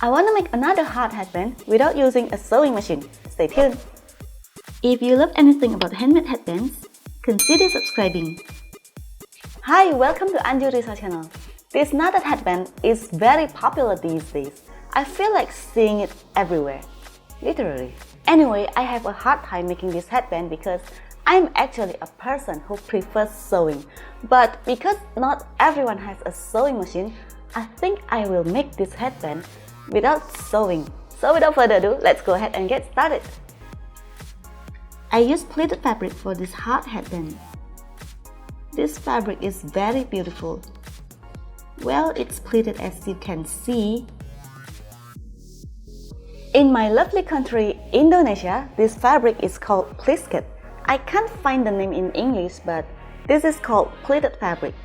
I want to make another heart headband without using a sewing machine. Stay tuned! If you love anything about handmade headbands, consider subscribing. Hi, welcome to Anju Risa channel. This knotted headband is very popular these days. I feel like seeing it everywhere. Literally. Anyway, I have a hard time making this headband because I'm actually a person who prefers sewing. But because not everyone has a sewing machine, I think I will make this headband without sewing. So without further ado, let's go ahead and get started. I used pleated fabric for this heart headband. This fabric is very beautiful. Well, it's pleated as you can see. In my lovely country, Indonesia, this fabric is called plisket. I can't find the name in English, but this is called pleated fabric.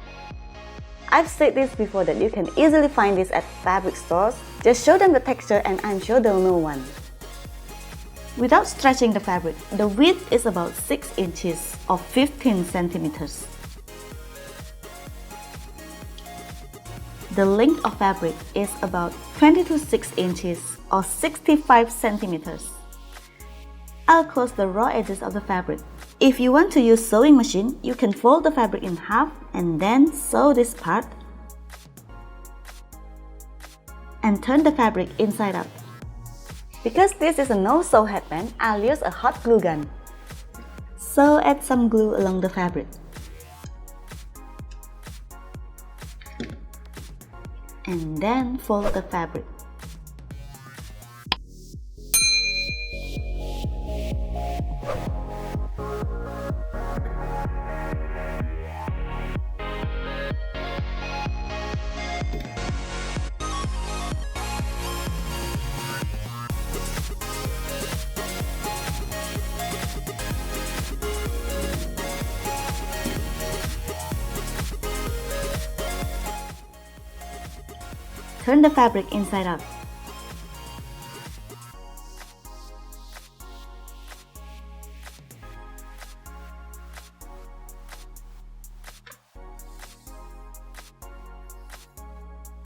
I've said this before that you can easily find this at fabric stores. Just show them the texture and I'm sure they'll know one. Without stretching the fabric, the width is about 6 inches or 15 centimeters. The length of fabric is about 20 to 6 inches or 65 centimeters. I'll close the raw edges of the fabric. If you want to use sewing machine, you can fold the fabric in half and then sew this part and turn the fabric inside out. Because this is a no-sew headband, I'll use a hot glue gun. So add some glue along the fabric. And then fold the fabric. Turn the fabric inside out.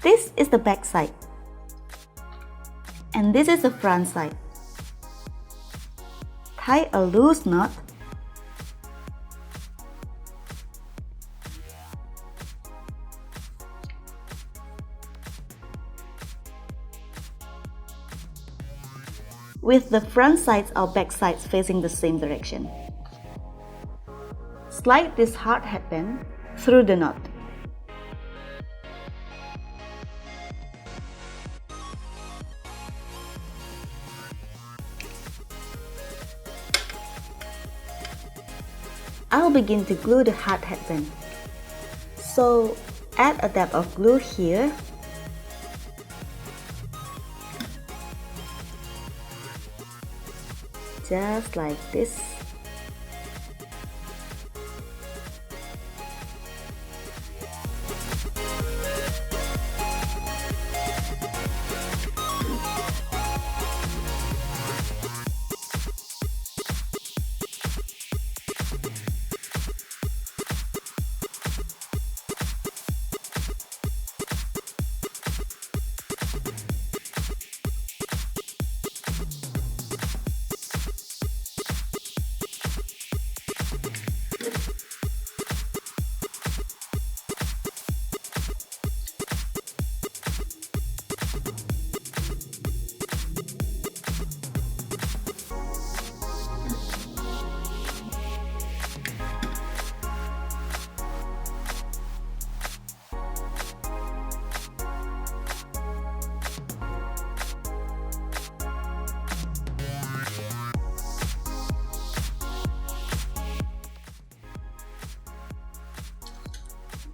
This is the back side, and this is the front side. Tie a loose knot. With the front sides or back sides facing the same direction. Slide this heart headband through the knot. I'll begin to glue the heart headband. So add a dab of glue here. Just like this.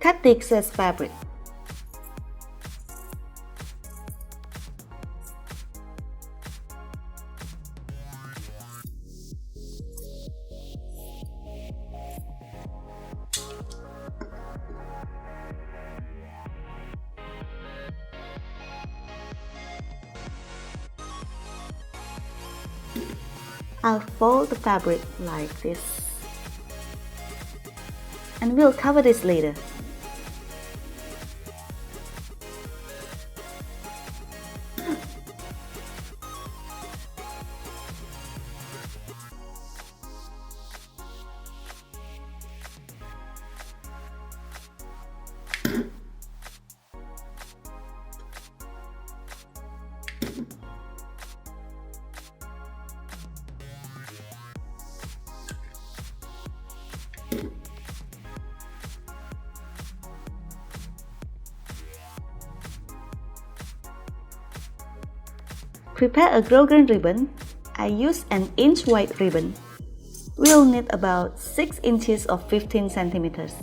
Cut the excess fabric. I'll fold the fabric like this. And we'll cover this later. Prepare a grosgrain ribbon. I use an inch wide ribbon. We'll need about 6 inches of 15 centimeters.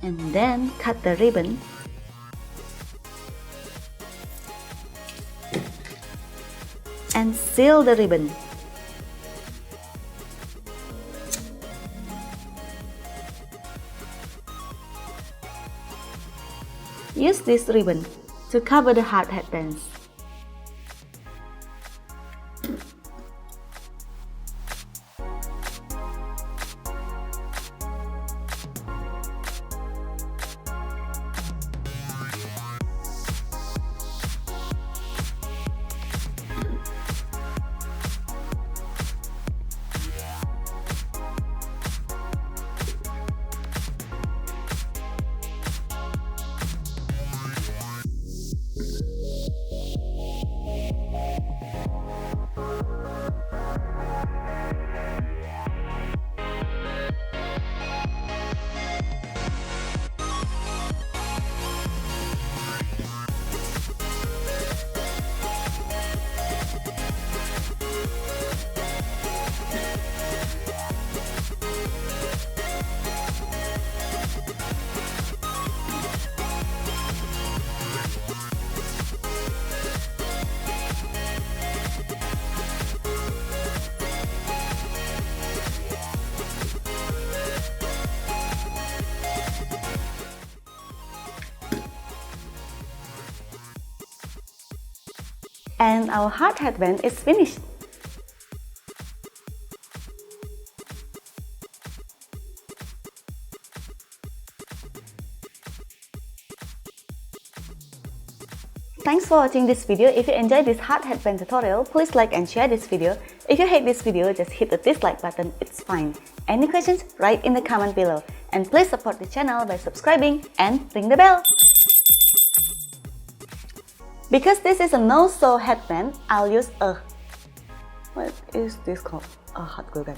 And then cut the ribbon. And seal the ribbon. Use this ribbon to cover the heart headbands. And our heart headband is finished. Thanks for watching this video. If you enjoyed this heart headband tutorial, please like and share this video. If you hate this video, just hit the dislike button, it's fine. Any questions, write in the comment below. And please support the channel by subscribing and ring the bell. Because this is a no-sew headband, I'll use what is this called? A hot glue gun.